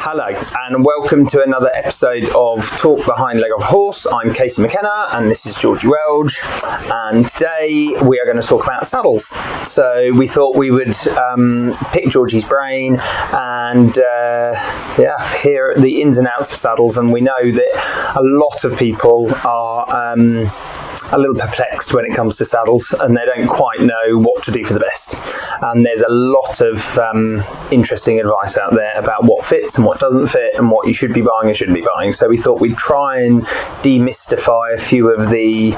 Hello and welcome to another episode of Talk Behind Leg of Horse. I'm Casey McKenna and this is Georgie Welge, and today we are going to talk about saddles. So we thought we would pick Georgie's brain and hear the ins and outs of saddles, and we know that a lot of people are a little perplexed when it comes to saddles and they don't quite know what to do for the best, and there's a lot of interesting advice out there about what fits and what doesn't fit and what you should be buying and shouldn't be buying. So we thought we'd try and demystify a few of the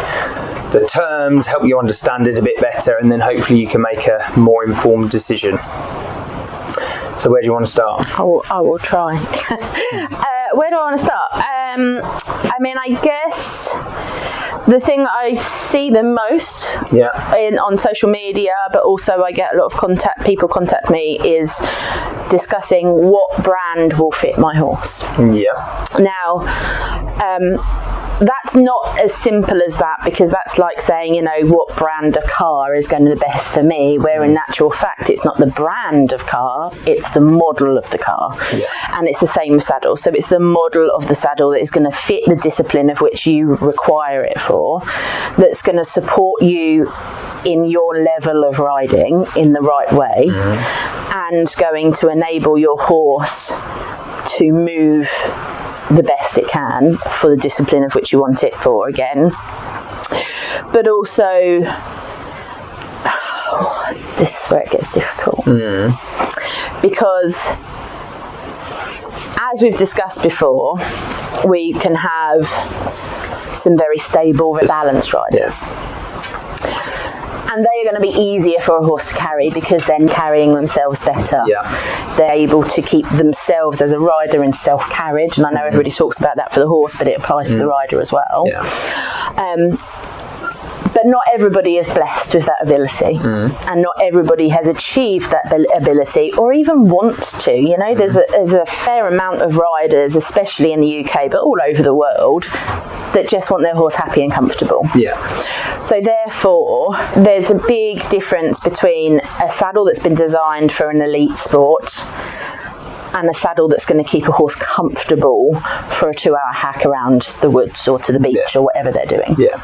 terms, help you understand it a bit better, and then hopefully you can make a more informed decision. So where do you want to start? I will try. Where do I want to start? I guess the thing I see the most on social media, but also I get a lot of people contact me, is discussing what brand will fit my horse. Yeah. Now, that's not as simple as that, because that's like saying, what brand of car is going to be the best for me, where in actual fact it's not the brand of car, it's the model of the car. Yeah. And it's the same with saddle. So it's the model of the saddle that is going to fit the discipline of which you require it for, that's going to support you in your level of riding in the right way, and going to enable your horse to move the best it can for the discipline of which you want it for again. But also, this is where it gets difficult, because as we've discussed before, we can have some very stable, balanced riders. And they are going to be easier for a horse to carry because they're carrying themselves better. Yeah. They're able to keep themselves as a rider in self-carriage, and I know everybody talks about that for the horse, but it applies to the rider as well. Yeah. But not everybody is blessed with that ability, and not everybody has achieved that ability or even wants to. There's a fair amount of riders, especially in the UK, but all over the world, that just want their horse happy and comfortable. Yeah. So therefore, there's a big difference between a saddle that's been designed for an elite sport and a saddle that's going to keep a horse comfortable for a 2-hour hack around the woods or to the beach or whatever they're doing. Yeah.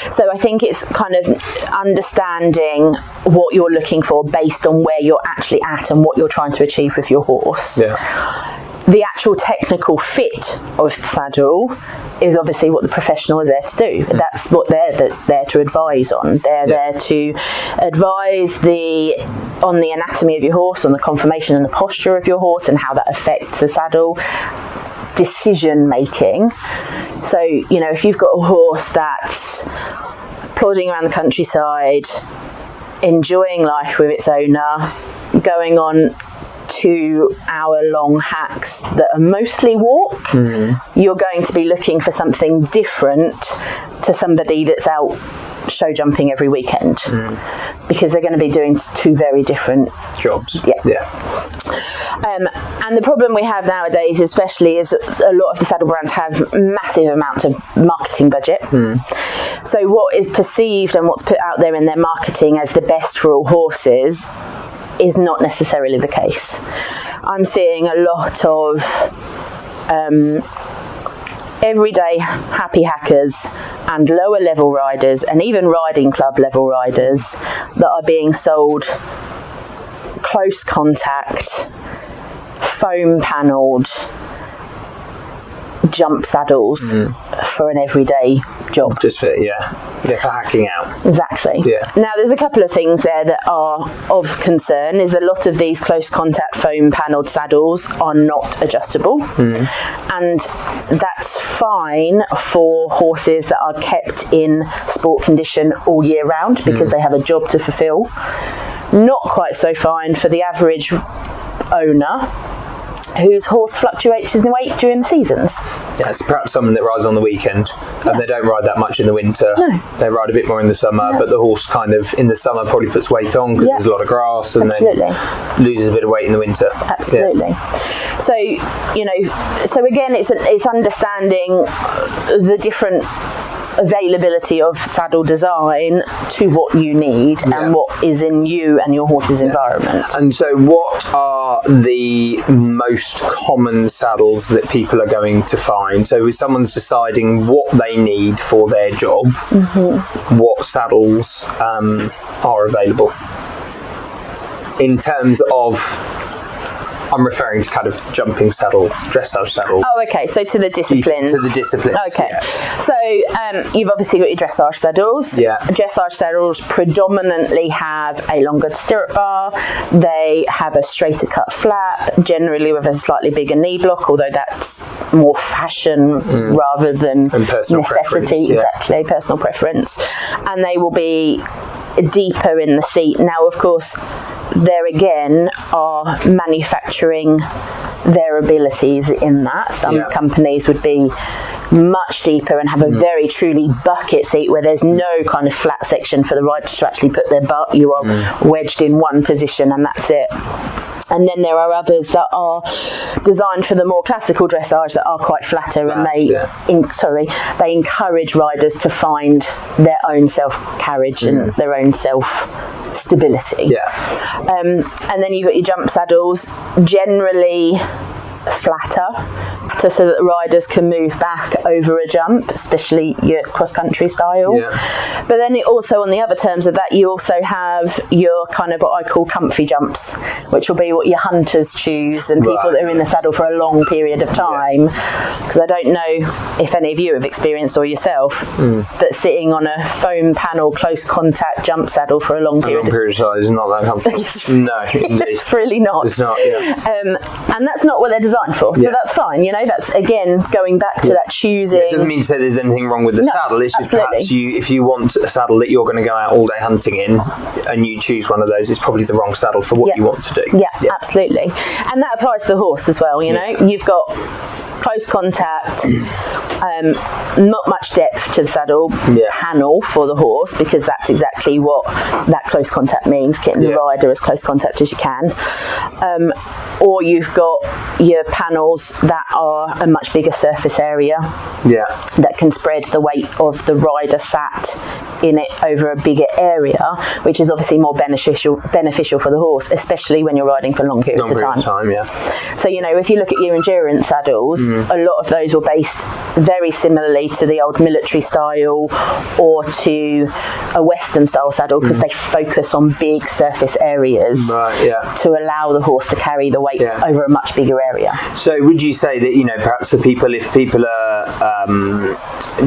So I think it's kind of understanding what you're looking for based on where you're actually at and what you're trying to achieve with your horse. Yeah. The actual technical fit of the saddle is obviously what the professional is there to do. That's what they're there to advise on. They're there to advise on the anatomy of your horse, on the conformation and the posture of your horse, and how that affects the saddle. Decision making. So, if you've got a horse that's plodding around the countryside, enjoying life with its owner, going on 2-hour-long hacks that are mostly walk, you're going to be looking for something different to somebody that's out show jumping every weekend, because they're going to be doing two very different jobs. And the problem we have nowadays, especially, is a lot of the saddle brands have massive amounts of marketing budget. So what is perceived and what's put out there in their marketing as the best for all horses is not necessarily the case. I'm seeing a lot of everyday happy hackers and lower level riders, and even riding club level riders, that are being sold close contact, foam panelled jump saddles for an everyday job. Just for for hacking out. Exactly. Yeah. Now there's a couple of things there that are of concern. Is a lot of these close contact foam panelled saddles are not adjustable, and that's fine for horses that are kept in sport condition all year round, because they have a job to fulfil. Not quite so fine for the average owner whose horse fluctuates in weight during the seasons. Yeah, it's perhaps someone that rides on the weekend, and they don't ride that much in the winter. No. They ride a bit more in the summer, but the horse kind of in the summer probably puts weight on because there's a lot of grass, and then loses a bit of weight in the winter. Absolutely. So, so again, it's understanding the different availability of saddle design to what you need and what is in you and your horse's environment. And so what are are the most common saddles that people are going to find? So if someone's deciding what they need for their job, what saddles are available? In terms of, I'm referring to kind of jumping saddles, dressage saddles. Oh, okay. So to the disciplines. To the disciplines. Okay. Yeah. So you've obviously got your dressage saddles. Yeah. Dressage saddles predominantly have a longer stirrup bar. They have a straighter cut flap, generally with a slightly bigger knee block, although that's more fashion rather than personal necessity. Exactly, personal preference. And they will be deeper in the seat. Now, of course, there again are manufacturing variabilities in that. Some companies would be much deeper and have a very truly bucket seat where there's no kind of flat section for the riders to actually put their butt. You are wedged in one position and that's it. And then there are others that are designed for the more classical dressage that are quite flatter, and they encourage riders to find their own self-carriage and their own self-stability. And then you've got your jump saddles, generally flatter, so that the riders can move back over a jump, especially your cross-country style. But then also on the other terms of that, you also have your kind of what I call comfy jumps, which will be what your hunters choose and people that are in the saddle for a long period of time. Because I don't know if any of you have experienced or yourself, but sitting on a foam panel close contact jump saddle for a long period of time is not that comfortable. No, it's really not. It's not. And that's not what they're designed for. So that's fine. You know, that's again going back to that choosing. It doesn't mean to say there's anything wrong with the saddle. It's just perhaps if you want a saddle that you're going to go out all day hunting in, and you choose one of those, it's probably the wrong saddle for what you want to do. Absolutely. And that applies to the horse as well. You know, you've got close contact, not much depth to the saddle panel for the horse, because that's exactly what that close contact means, getting the rider as close contact as you can. Or you've got your panels that are a much bigger surface area that can spread the weight of the rider sat in it over a bigger area, which is obviously more beneficial for the horse, especially when you're riding for long periods of time. So, you know, if you look at your endurance saddles, a lot of those were based very similarly to the old military style or to a Western style saddle, because they focus on big surface areas to allow the horse to carry the weight over a much bigger area. So would you say that, you know, perhaps for people, if people are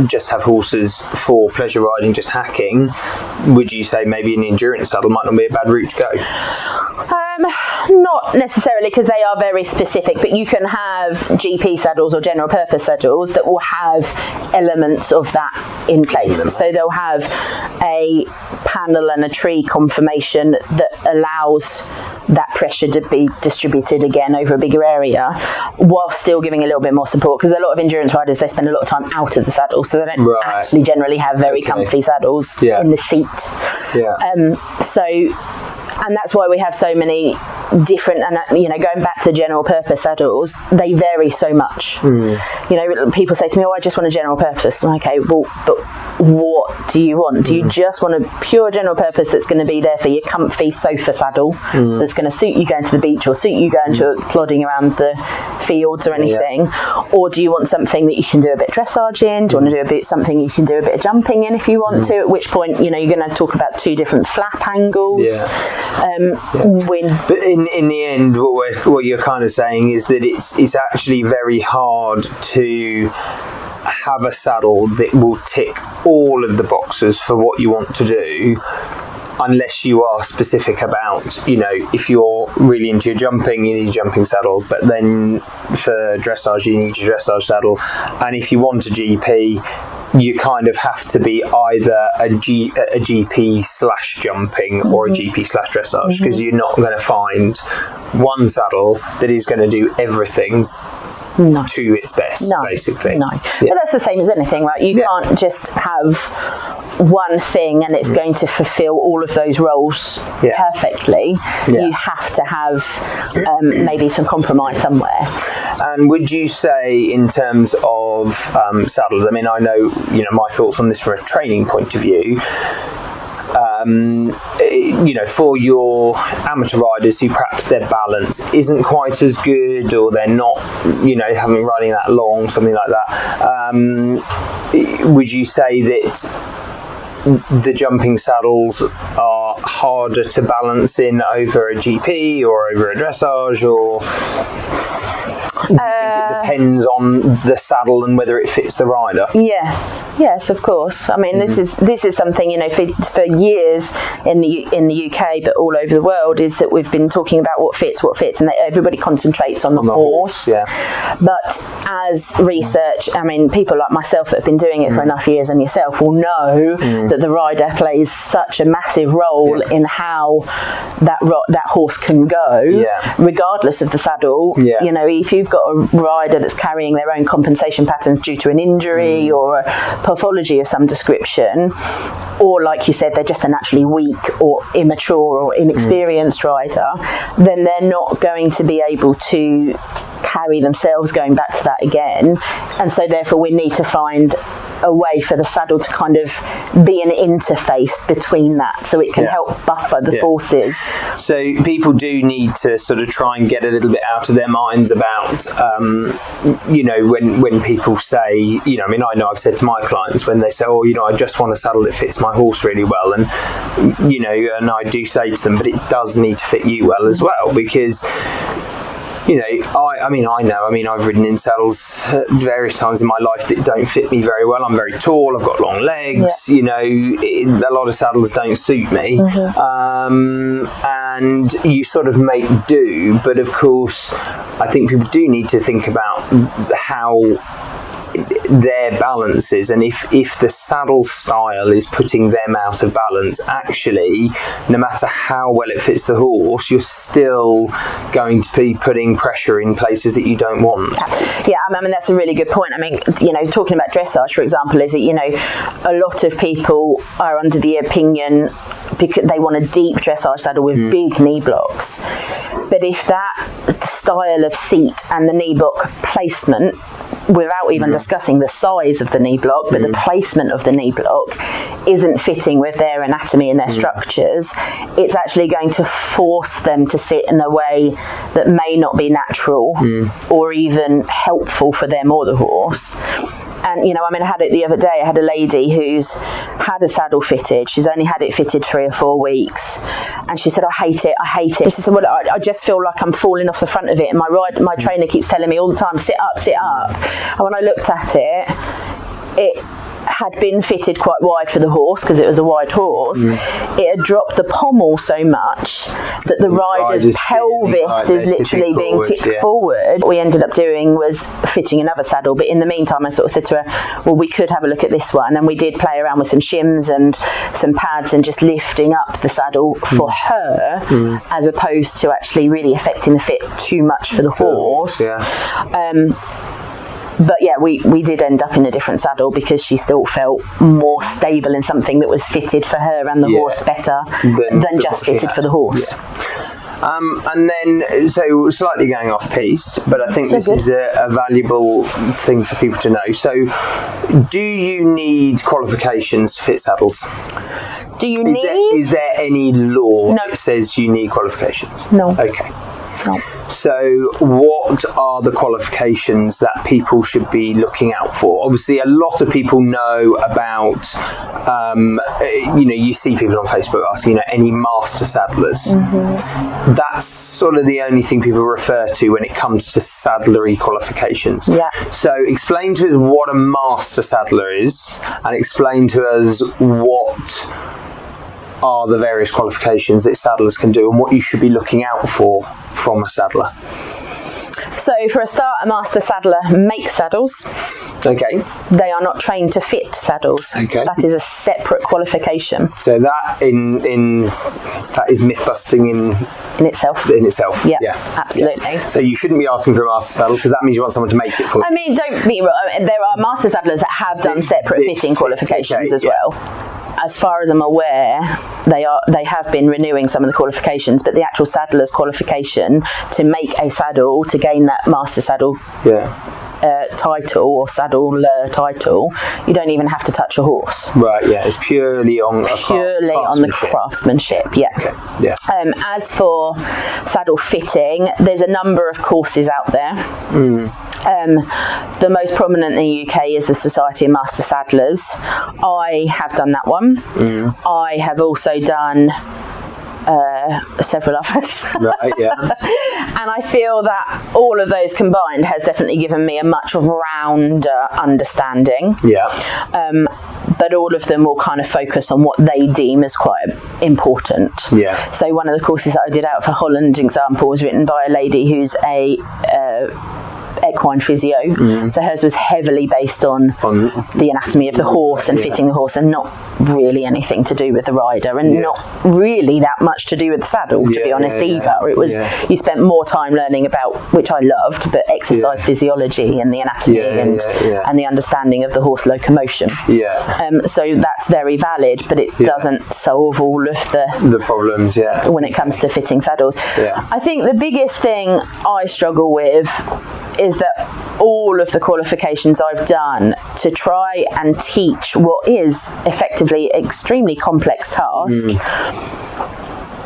just have horses for pleasure riding, just hacking, would you say maybe an endurance saddle might not be a bad route to go? Not necessarily, because they are very specific, but you can have GP saddles or general purpose saddles that will have elements of that in place. So they'll have a panel and a tree conformation that allows that pressure to be distributed again over a bigger area, while still giving a little bit more support, because a lot of endurance riders, they spend a lot of time out of the saddle, so they don't actually generally have very comfy saddles in the seat. And that's why we have so many different, and you know, going back to general purpose saddles, they vary so much. You know, people say to me, "Oh, I just want a general purpose." I'm like, okay, well, but what do you want? Do you just want a pure general purpose that's going to be there for your comfy sofa saddle, that's going to suit you going to the beach or suit you going to plodding around the fields or anything? Or do you want something that you can do a bit of dressage in? Do you want to do something you can do a bit of jumping in if you want to? At which point, you know, you're going to talk about two different flap angles. But in the end, what you're kind of saying is that it's actually very hard to have a saddle that will tick all of the boxes for what you want to do, unless you are specific about, you know, if you're really into your jumping, you need a jumping saddle, but then for dressage, you need your dressage saddle. And if you want a GP, you kind of have to be either a GP slash jumping or a GP slash dressage, because you're not going to find one saddle that is going to do everything to its best, basically. But that's the same as anything, right? You can't just have one thing and it's going to fulfill all of those roles perfectly. You have to have maybe some compromise somewhere. And would you say, in terms of saddles, I mean, I know, you know, my thoughts on this from a training point of view, for your amateur riders who perhaps their balance isn't quite as good, or they're not, haven't been riding that long, something like that, would you say that the jumping saddles are harder to balance in over a GP or over a dressage, or do you think it depends on the saddle and whether it fits the rider? Yes, of course. I mean, this is something, for years in the UK, but all over the world, is that we've been talking about what fits, and that everybody concentrates on the horse. Yeah. But as research, I mean, people like myself that have been doing it for enough years, and yourself will know that the rider plays such a massive role in how that horse can go, regardless of the saddle. If you've got a rider that's carrying their own compensation patterns due to an injury or a pathology of some description, or like you said, they're just a naturally weak or immature or inexperienced rider, then they're not going to be able to carry themselves going back to that again. And so therefore we need to find a way for the saddle to kind of be an interface between that, so it can help buffer the forces. So people do need to sort of try and get a little bit out of their minds about when people say, I know I've said to my clients when they say, I just want a saddle that fits my horse really well, and and I do say to them, but it does need to fit you well as well, because I've ridden in saddles various times in my life that don't fit me very well. I'm very tall, I've got long legs, a lot of saddles don't suit me, and you sort of make do. But of course, I think people do need to think about how their balance is, and if the saddle style is putting them out of balance, actually, no matter how well it fits the horse, you're still going to be putting pressure in places that you don't want. I mean, that's a really good point. I mean, talking about dressage, for example, is that a lot of people are under the opinion because they want a deep dressage saddle with big knee blocks, but if that style of seat and the knee block placement, without even discussing the size of the knee block, but the placement of the knee block isn't fitting with their anatomy and their structures, it's actually going to force them to sit in a way that may not be natural or even helpful for them or the horse. And I had it the other day. I had a lady who's had a saddle fitted. She's only had it fitted 3 or 4 weeks, and she said, I hate it. She said, well, I just feel like I'm falling off the front of it, and my trainer keeps telling me all the time, sit up. And when I looked at it, it had been fitted quite wide for the horse because it was a wide horse. It had dropped the pommel so much that the rider's pelvis is literally being tipped forward. What we ended up doing was fitting another saddle, but in the meantime I sort of said to her, well, we could have a look at this one, and we did play around with some shims and some pads and just lifting up the saddle for her, as opposed to actually really affecting the fit too much for the horse. But we did end up in a different saddle because she still felt more stable in something that was fitted for her and the horse better than just fitted for the horse. And then, so slightly going off piece, but I think this is a valuable thing for people to know. So, do you need qualifications to fit saddles? Do you Is there any law that says you need qualifications? No. Okay. No. So what are the qualifications that people should be looking out for? Obviously, a lot of people know about, you see people on Facebook asking, any master saddlers. That's sort of the only thing people refer to when it comes to saddlery qualifications. So explain to us what a master saddler is, and explain to us what are the various qualifications that saddlers can do and what you should be looking out for from a saddler. So for a start, a master saddler makes saddles. Okay. They are not trained to fit saddles. Okay. That is a separate qualification. So that that is myth busting in itself. Yeah, absolutely. Yeah. So you shouldn't be asking for a master saddle because that means you want someone to make it for you. I mean, don't be wrong. There are master saddlers that have done separate fitting qualifications as well. As far as I'm aware, they have been renewing some of the qualifications, but the actual saddler's qualification to make a saddle, to gain that master saddle title or saddler title, you don't even have to touch a horse. Right, yeah, it's purely on the craftsmanship, yeah. Okay. Yeah. As for saddle fitting, there's a number of courses out there. The most prominent in the UK is the Society of Master Saddlers. I have done that one. I have also done several others. Right, yeah. And I feel that all of those combined has definitely given me a much rounder understanding. Yeah. But all of them will kind of focus on what they deem as quite important. Yeah. So one of the courses that I did out for Holland, example, was written by a lady who's a equine physio. So hers was heavily based on the anatomy of the horse and fitting the horse, and not really anything to do with the rider, and not really that much to do with the saddle, to be honest, either. It was you spent more time learning about, which I loved, but exercise physiology and the anatomy and the understanding of the horse locomotion. So that's very valid, but it doesn't solve all of the problems when it comes to fitting saddles. I think the biggest thing I struggle with is that all of the qualifications I've done to try and teach what is effectively an extremely complex task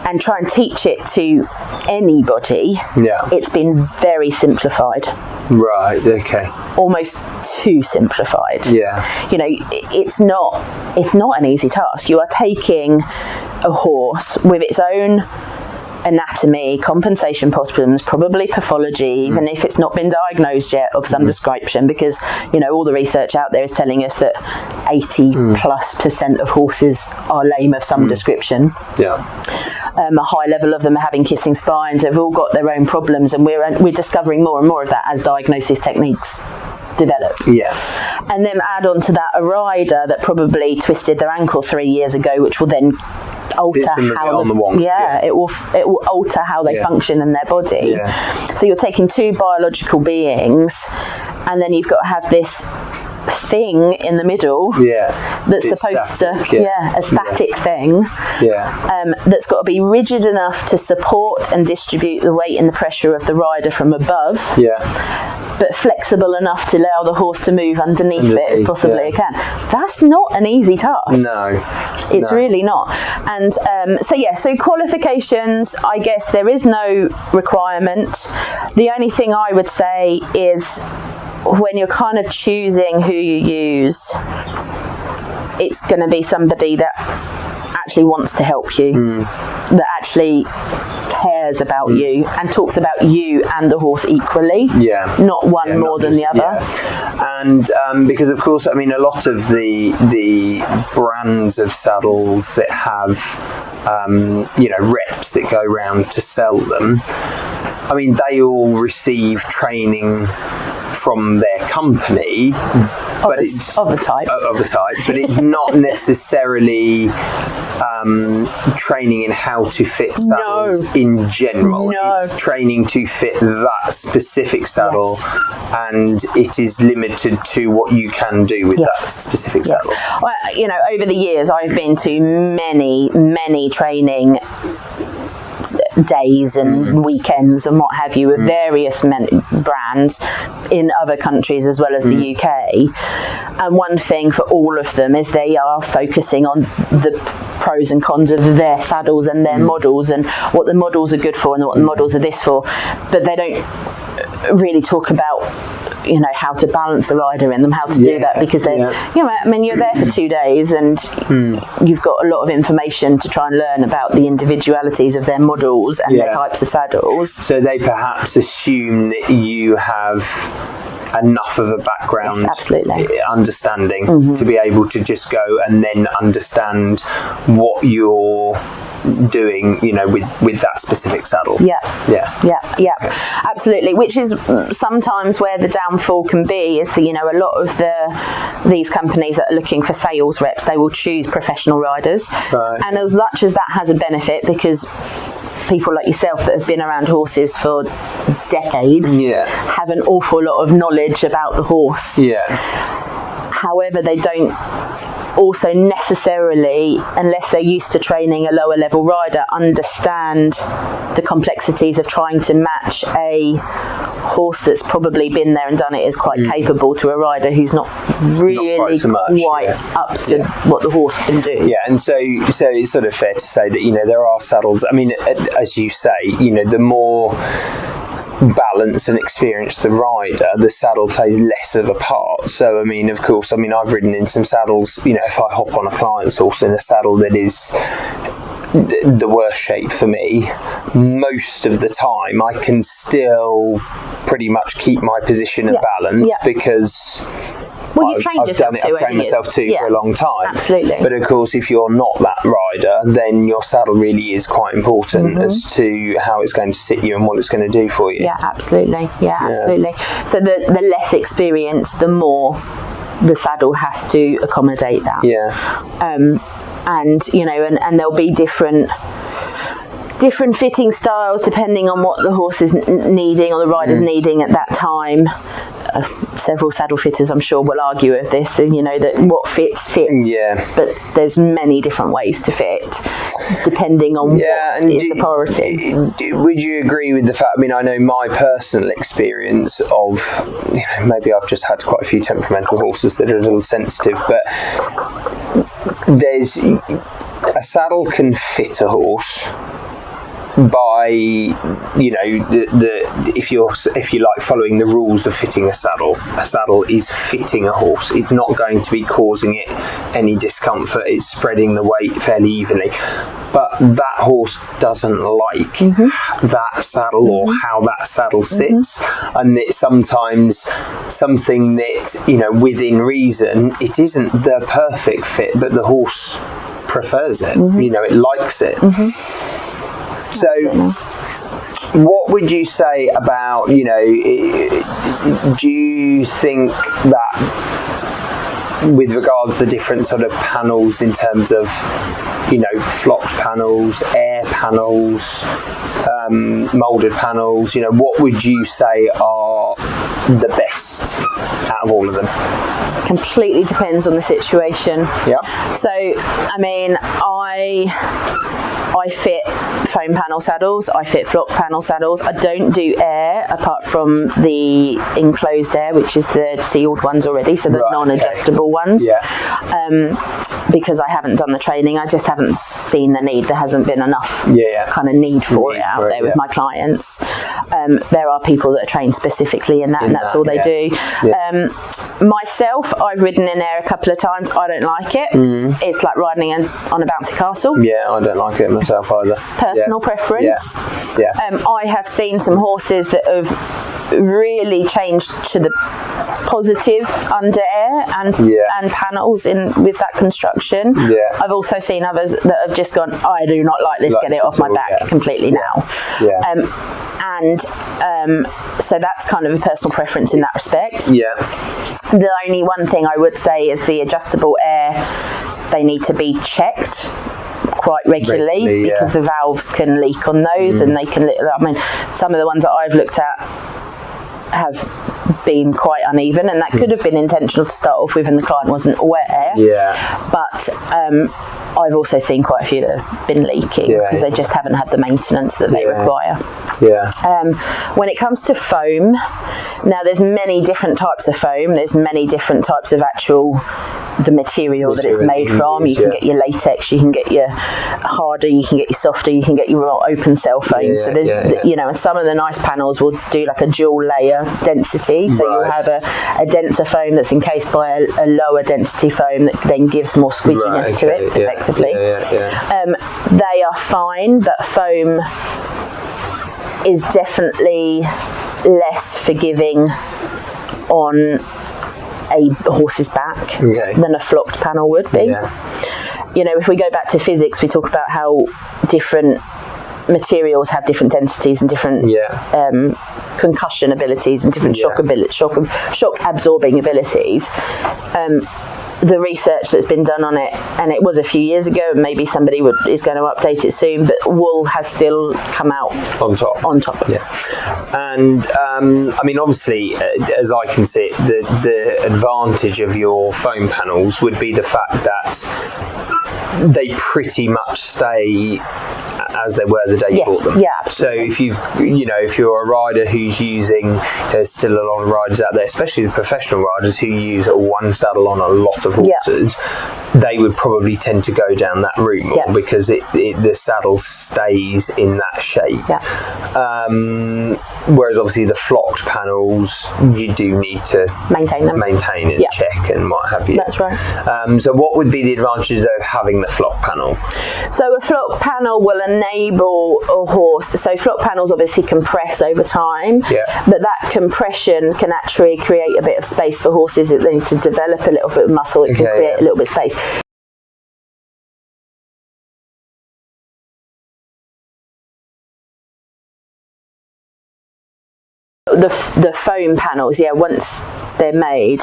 and try and teach it to anybody, it's been very simplified. Right, okay. Almost too simplified. Yeah. You know, it's not an easy task. You are taking a horse with its own anatomy, compensation problems, probably pathology, even if it's not been diagnosed yet, of some description, because all the research out there is telling us that 80+% of horses are lame of some description. A high level of them are having kissing spines. They've all got their own problems, and we're discovering more and more of that as diagnosis techniques develop. And then add on to that a rider that probably twisted their ankle 3 years ago, which will then alter how it will alter how they function in their body. So you're taking two biological beings, and then you've got to have this thing in the middle that's supposed to a static thing that's got to be rigid enough to support and distribute the weight and the pressure of the rider from above, but flexible enough to allow the horse to move underneath it as possibly it can. That's not an easy task. No, it's really not. And so qualifications, I guess there is no requirement. The only thing I would say is, when you're kind of choosing who you use, it's going to be somebody that actually wants to help you, that actually cares about you and talks about you and the horse equally, not one more than the other. And because of course, I mean, a lot of the brands of saddles that have reps that go around to sell them, I mean, they all receive training from their company, but it's of the type, but it's not necessarily training in how to fit saddles in general. It's training to fit that specific saddle, and it is limited to what you can do with that specific saddle. Well, over the years, I've been to many training days and weekends and what have you with various brands in other countries as well as the UK, and one thing for all of them is they are focusing on the pros and cons of their saddles and their models, and what the models are good for and what the models are this for, but they don't really talk about how to balance the rider in them, how to do that, because they I mean, you're there for 2 days and you've got a lot of information to try and learn about the individualities of their models and their types of saddles. So they perhaps assume that you have enough of a background understanding to be able to just go and then understand what you're doing, with that specific saddle. Absolutely. Which is sometimes where the downfall can be, is a lot of these companies that are looking for sales reps, they will choose professional riders, and as much as that has a benefit, because people like yourself that have been around horses for decades have an awful lot of knowledge about the horse. However, they don't also necessarily, unless they're used to training a lower level rider, understand the complexities of trying to match a horse that's probably been there and done it is quite capable to a rider who's not really quite so much, up to what the horse can do. Yeah, and so it's sort of fair to say that, you know, there are saddles. I mean, as you say, you know, the more balance and experience the rider, the saddle plays less of a part. So I mean, of course, I mean, I've ridden in some saddles, you know, if I hop on a client's horse in a saddle that is the worst shape for me, most of the time I can still pretty much keep my position of balance because I've trained myself to for a long time. Absolutely. But of course, if you're not that rider, then your saddle really is quite important as to how it's going to sit you and what it's going to do for you. Yeah, absolutely. Yeah, absolutely. So the less experience, the more the saddle has to accommodate that. Yeah. And you know, and there'll be different fitting styles depending on what the horse is needing or the rider's needing at that time. Several saddle fitters, I'm sure, will argue with this, and you know that what fits. Yeah. But there's many different ways to fit, depending on what is the priority. Would you agree with the fact? I mean, I know my personal experience of, you know, maybe I've just had quite a few temperamental horses that are a little sensitive, but there's a saddle can fit a horse by, you know, if you like following the rules of fitting a saddle is fitting a horse. It's not going to be causing it any discomfort. It's spreading the weight fairly evenly. But that horse doesn't like that saddle or how that saddle sits, and it's sometimes something that, you know, within reason, it isn't the perfect fit, but the horse prefers it. You know, it likes it. So what would you say about, you know, do you think that with regards to different sort of panels in terms of, you know, flocked panels, air panels, moulded panels, you know, what would you say are the best out of all of them? Completely depends on the situation. Yeah. So, I mean, I fit foam panel saddles, I fit flock panel saddles. I don't do air apart from the enclosed air, which is the sealed ones already, so the non-adjustable ones. Yeah. Because I haven't done the training, I just haven't seen the need. There hasn't been enough kind of need for it out there with my clients. There are people that are trained specifically in that, and that's all they do. Yeah. Myself, I've ridden in air a couple of times. I don't like it. It's like riding on a bouncy castle. Yeah, I don't like it myself either. Personal preference. Yeah. I have seen some horses that have really changed to the positive under air and panels with that construction. Yeah. I've also seen others that have just gone, I do not like this, get it off my back completely now. Yeah. So that's kind of a personal preference in that respect. Yeah. The only one thing I would say is the adjustable air, they need to be checked quite regularly because the valves can leak on those, and they can, I mean, some of the ones that I've looked at have been quite uneven, and that could have been intentional to start off with and the client wasn't aware. Yeah. But I've also seen quite a few that have been leaking because they just haven't had the maintenance that they require. Yeah. When it comes to foam, now there's many different types of foam. There's many different types of the material that it's made from. You can get your latex, you can get your harder, you can get your softer, you can get your more open cell foam. So there's, you know, and some of the nice panels will do like a dual layer density. So you'll have a denser foam that's encased by a lower density foam that then gives more squeakiness to it effectively. They are fine, but foam is definitely less forgiving on a horse's back than a flocked panel would be. You know, if we go back to physics, we talk about how different materials have different densities and different concussion abilities and different shock absorbing abilities. The research that's been done on it, and it was a few years ago, and maybe somebody is going to update it soon, but wool has still come out on top. Yeah. And I mean, obviously, as I can see it, the advantage of your foam panels would be the fact that they pretty much stay as they were the day you bought them. Yeah, so absolutely. if you're a rider who's using, there's still a lot of riders out there, especially the professional riders who use one saddle on a lot of horses. They would probably tend to go down that route more because the saddle stays in that shape. Whereas obviously the flocked panels, you do need to maintain and check and what have you. That's right. So what would be the advantages of having the flock panel? So a flock panel will enable a horse, so flock panels obviously compress over time, but that compression can actually create a bit of space for horses that they need to develop a little bit of muscle. It can create a little bit of space. The foam panels, once they're made,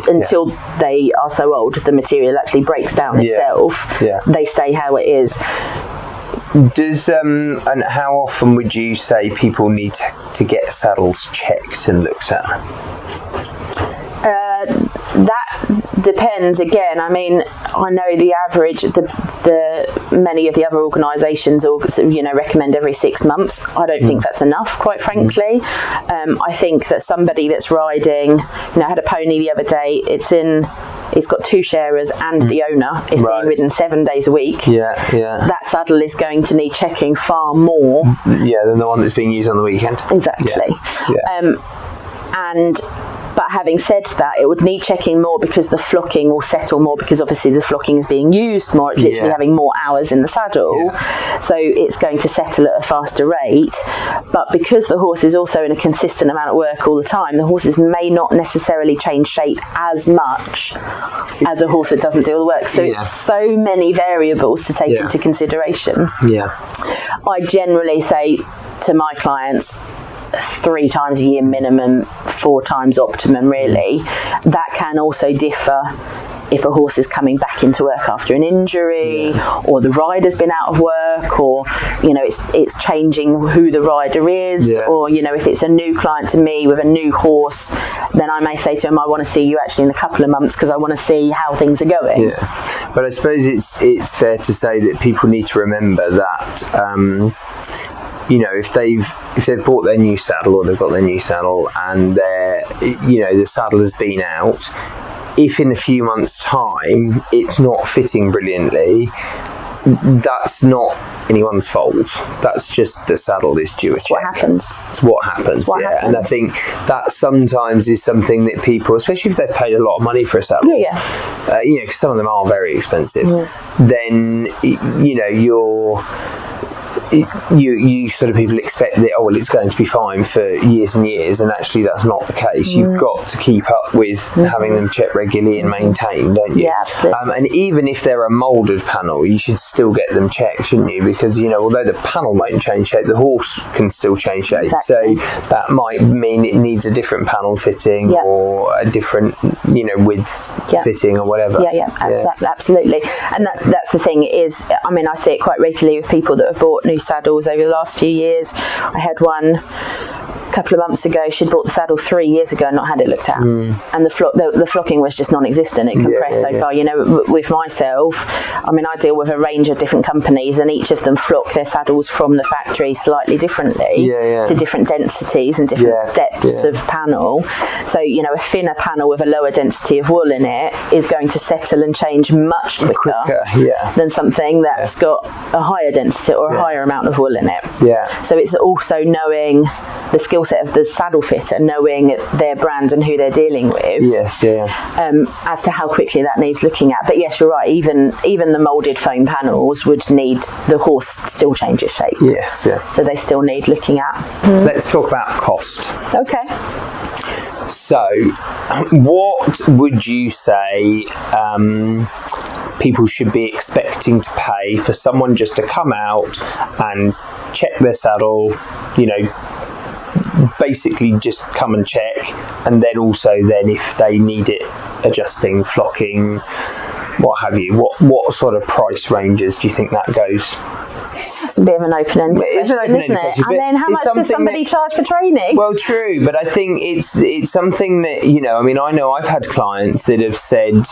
until they are so old, the material actually breaks down itself. They stay how it is. Does and how often would you say people need to get saddles checked and looked at? That depends. Again, I mean, I know the average, many of the other organisations, recommend every 6 months. I don't think that's enough, quite frankly. I think that somebody that's riding, I had a pony the other day. It's got 2 sharers and the owner is being ridden 7 days a week. That saddle is going to need checking far more. Than the one that's being used on the weekend. Exactly. But having said that, it would need checking more because the flocking will settle more, because obviously the flocking is being used more. It's literally having more hours in the saddle. So it's going to settle at a faster rate. But because the horse is also in a consistent amount of work all the time, the horses may not necessarily change shape as much as a horse that doesn't do all the work. So it's so many variables to take into consideration. I generally say to my clients, 3 times a year minimum, 4 times optimum really. That can also differ if a horse is coming back into work after an injury, or the rider's been out of work, or it's changing who the rider is, or if it's a new client to me with a new horse, then I may say to him, I want to see you actually in a couple of months because I want to see how things are going. But I suppose it's fair to say that people need to remember that if they've bought their new saddle, or they've got their new saddle, and the saddle has been out, if in a few months' time it's not fitting brilliantly, that's not anyone's fault. That's just the saddle is due a check. It's what happens. And I think that sometimes is something that people, especially if they've paid a lot of money for a saddle, because some of them are very expensive, then you sort of people expect that it's going to be fine for years and years, and actually that's not the case. You've got to keep up with having them checked regularly and maintained, don't you? And even if they're a moulded panel, you should still get them checked, shouldn't you? Because although the panel won't change shape, the horse can still change shape. So that might mean it needs a different panel fitting, or a different width fitting, or whatever. Absolutely. And that's the thing is, I mean, I see it quite regularly with people that have bought new saddles over the last few years. I had one a couple of months ago. She'd bought the saddle 3 years ago and not had it looked at, and the flocking was just non-existent. It compressed so far. With myself, I mean, I deal with a range of different companies, and each of them flock their saddles from the factory slightly differently to different densities and different depths of panel. So a thinner panel with a lower density of wool in it is going to settle and change much quicker than something that's got a higher density or a higher amount of wool in it. So it's also knowing the skill set of the saddle fitter, knowing their brand and who they're dealing with, as to how quickly that needs looking at. But yes, you're right, even the moulded foam panels would need the horse still change its shape, so they still need looking at. Let's talk about cost. Okay. So what would you say people should be expecting to pay for someone just to come out and check their saddle, basically just come and check, and then also if they need it adjusting, flocking, what have you, what sort of price ranges do you think that goes? That's a bit of an open-ended question, It's an open-ended isn't question, it? And then how much does somebody charge for training? Well, true, but I think it's something that, you know, I mean, I know I've had clients that have said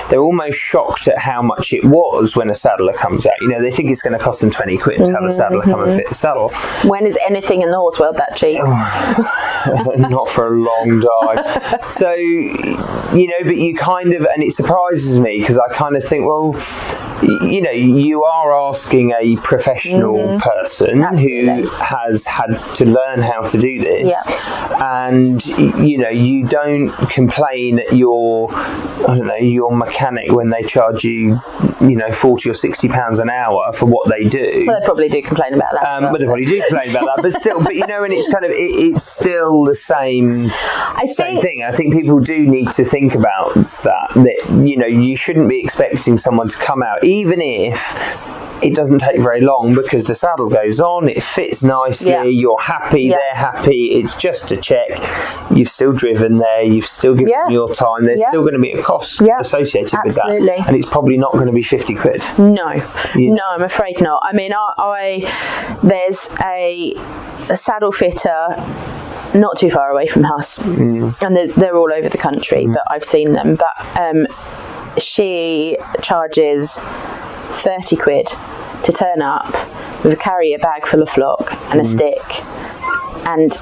they're almost shocked at how much it was when a saddler comes out. You know, they think it's going to cost them 20 quid to have a saddler come and fit a saddle. When is anything in the horse world that cheap? Not for a long time. So, you know, but you kind of, and it surprises me because I kind of think, well, you know, you are asking a professional person who has had to learn how to do this, and you know, you don't complain at your, I don't know, your mechanic when they charge you, you know, £40 or £60 an hour for what they do. Well, they probably do complain about that. But they probably do complain about that. But still, but you know, and it's kind of it's still the same thing. I think people do need to think about that. You know, you shouldn't be expecting someone to come out, even if it doesn't take very long, because the saddle goes on, it fits nicely, you're happy, they're happy, it's just a check, you've still driven there, you've still given them your time, there's still going to be a cost associated with that, and it's probably not going to be 50 quid. No, I'm afraid not. I mean, there's a saddle fitter not too far away from us, and they're all over the country, but I've seen them, but she charges 30 quid to turn up with a carrier bag full of flock and a stick, and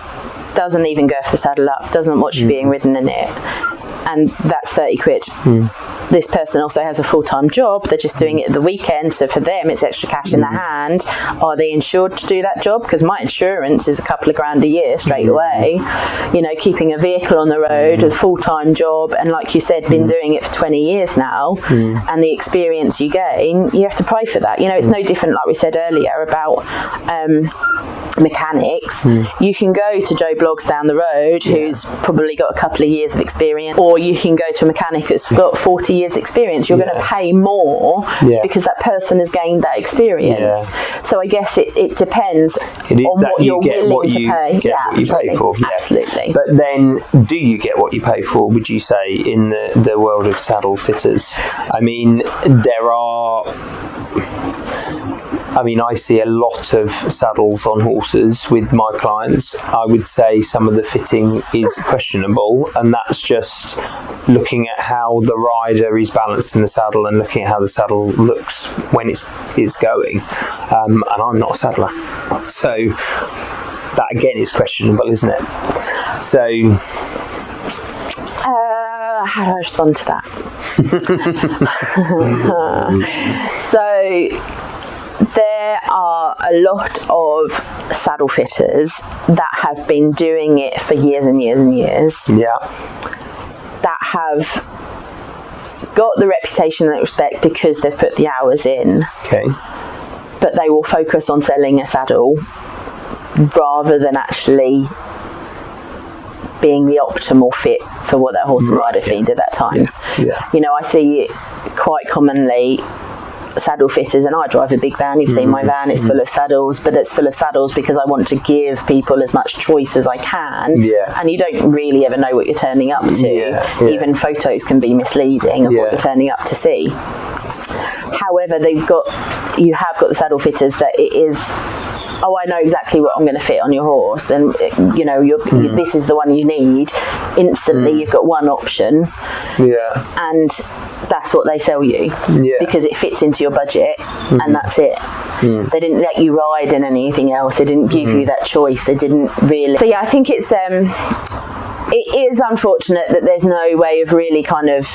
doesn't even go for the saddle up, doesn't watch you being ridden in it, and that's 30 quid. This person also has a full-time job, they're just doing it at the weekend, so for them it's extra cash in their hand. Are they insured to do that job? Because my insurance is a couple of grand a year straight away. You know, keeping a vehicle on the road, a full-time job, and like you said, been doing it for 20 years now, and the experience you gain, you have to pay for that. You know, it's no different, like we said earlier, about mechanics. You can go to Joe Bloggs down the road who's probably got a couple of years of experience, or you can go to a mechanic that's got 40 years experience. You're going to pay more because that person has gained that experience. So I guess it depends on what you're willing to pay. What you pay for. Absolutely. But then, do you get what you pay for, would you say, in the world of saddle fitters? I mean, I see a lot of saddles on horses with my clients. I would say some of the fitting is questionable, and that's just looking at how the rider is balanced in the saddle and looking at how the saddle looks when it's going. And I'm not a saddler, so that again is questionable, isn't it? So how do I respond to that? So there are a lot of saddle fitters that have been doing it for years and years and years. That have got the reputation and respect because they've put the hours in. But they will focus on selling a saddle rather than actually being the optimal fit for what that horse and rider need at that time. You know, I see it quite commonly, saddle fitters, and I drive a big van, you've seen my van, it's full of saddles, but it's full of saddles because I want to give people as much choice as I can, and you don't really ever know what you're turning up to. Even photos can be misleading of what you're turning up to see. However, you have got the saddle fitters that it is, I know exactly what I'm going to fit on your horse, and you know, this is the one you need. Instantly, you've got one option, and that's what they sell you because it fits into your budget, and that's it. They didn't let you ride in anything else. They didn't give you that choice. They didn't really. So I think it is unfortunate that there's no way of really kind of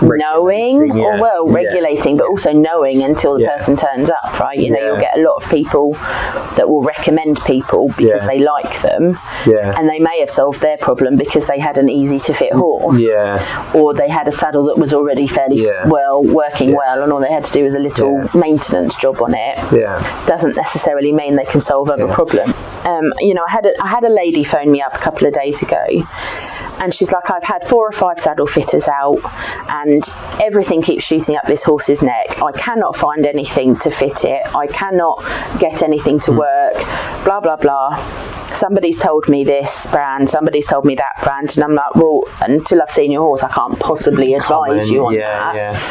regulating, but also knowing until the person turns up, right? You know, you'll get a lot of people that will recommend people because they like them, and they may have solved their problem because they had an easy to fit horse, or they had a saddle that was already fairly working well, and all they had to do was a little maintenance job on it. Doesn't necessarily mean they can solve every problem. You know, I had a lady phone me up a couple of days ago, and she's like, I've had 4 or 5 saddle fitters out and everything keeps shooting up this horse's neck. I cannot find anything to fit it. I cannot get anything to work, blah, blah, blah. Somebody's told me this brand, somebody's told me that brand, and I'm like, well, until I've seen your horse, I can't possibly advise you on that.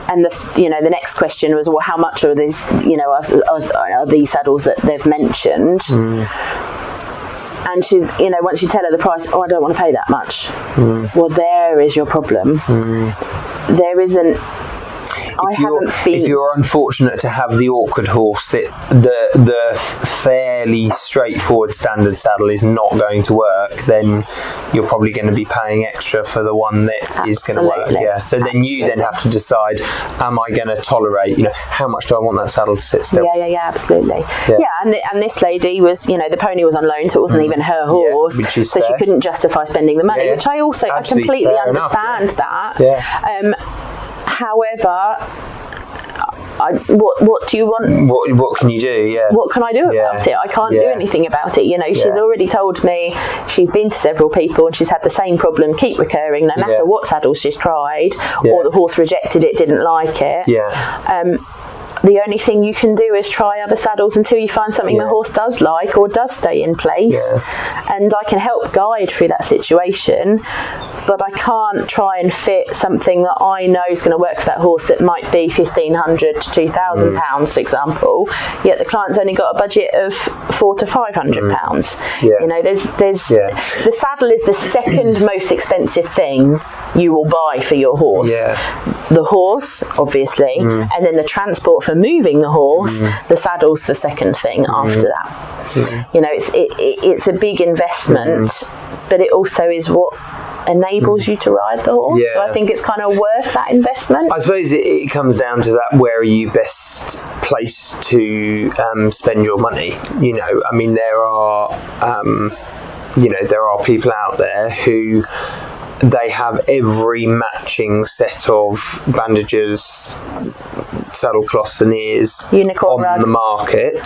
And the next question was, well, how much are these, are these saddles that they've mentioned? And she's, once you tell her the price, I don't want to pay that much. Well, there is your problem. There isn't. If you're unfortunate to have the awkward horse, the fairly straightforward standard saddle is not going to work, then you're probably going to be paying extra for the one that is going to work. Yeah. So then you then have to decide, am I going to tolerate, how much do I want that saddle to sit still? Yeah, absolutely. Yeah, and this lady was, the pony was on loan, so it wasn't even her horse, so she couldn't justify spending the money, which I completely understand that. Yeah. However, what do you want? What can you do? Yeah. What can I do about it? I can't do anything about it. She's already told me she's been to several people and she's had the same problem keep recurring, no matter what saddles she's tried, or the horse rejected it, didn't like it. Yeah. The only thing you can do is try other saddles until you find something the horse does like or does stay in place. Yeah. And I can help guide through that situation, but I can't try and fit something that I know is going to work for that horse that might be £1,500 to £2,000, for example. Yet the client's only got a budget of £400 to £500. Yeah. There's the saddle is the second most expensive thing you will buy for your horse. Yeah. The horse, obviously, and then the transport for moving the horse. The saddle's the second thing after that. It's a big investment, but it also is what enables you to ride the horse. So I think it's kind of worth that investment. I suppose it comes down to that, where are you best placed to spend your money? There are people out there who they have every matching set of bandages, saddle cloths and ears Unicorn on the market,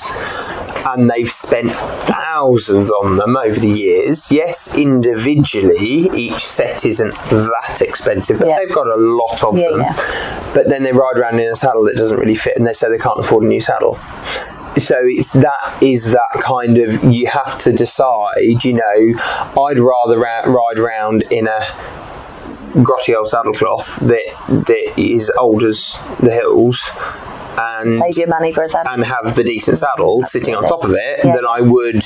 and they've spent thousands on them over the years. Yes, individually each set isn't that expensive, but they've got a lot of them. But then they ride around in a saddle that doesn't really fit, and they say they can't afford a new saddle. So is that kind of, you have to decide, I'd rather ride around in a grotty old saddlecloth that is old as the hills, and save your money for a saddle, and have the decent saddle sitting on top of it, than I would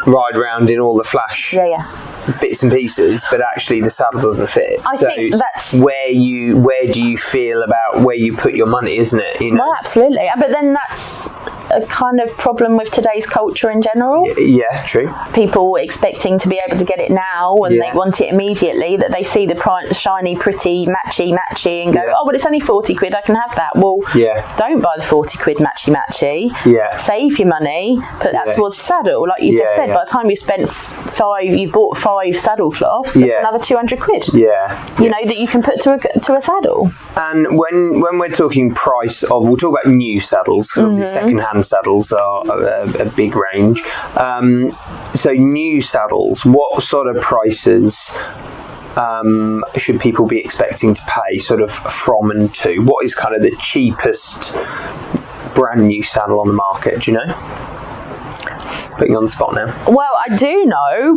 ride around in all the flash bits and pieces, but actually the saddle doesn't fit. I think that's where do you feel about where you put your money, isn't it? Well, absolutely. But then that's a kind of problem with today's culture in general. Yeah, true. People expecting to be able to get it now, and they want it immediately, that they see the shiny, pretty, matchy, and go, oh, well, it's only 40 quid, I can have that. Well, don't buy the 40 quid matchy. Yeah. Save your money, put that towards your saddle, like you just said. By the time you bought 5 saddle cloths, that's another 200 quid. That you can put to a saddle. And when we're talking price of, we'll talk about new saddles, because obviously second-hand saddles are a big range. So new saddles, what sort of prices should people be expecting to pay, sort of from and to? What is kind of the cheapest brand new saddle on the market, do you know? Putting you on the spot now. Well, I do know,